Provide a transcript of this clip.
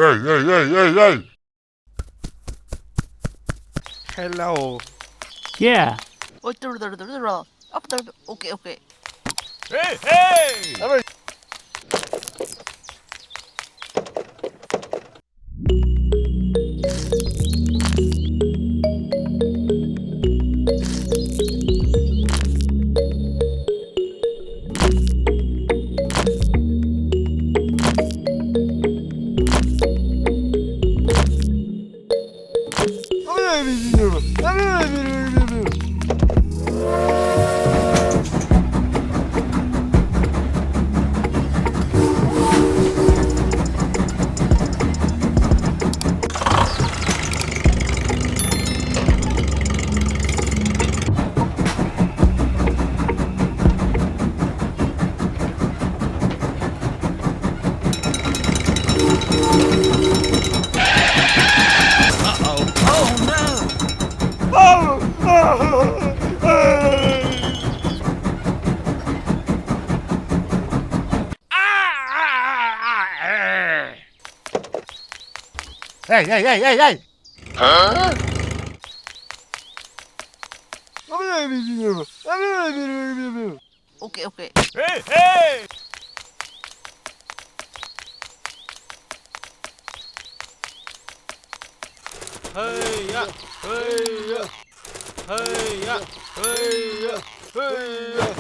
Hey, hey, hey, hey, hey. Hello. Yeah. Ôi, từ từ. Ok. Hey, hey. Hey, hey, hey, hey, hey. Huh? Ok. Hey, hey. Hey ya, hey ya, hey ya, hey ya, hey ya.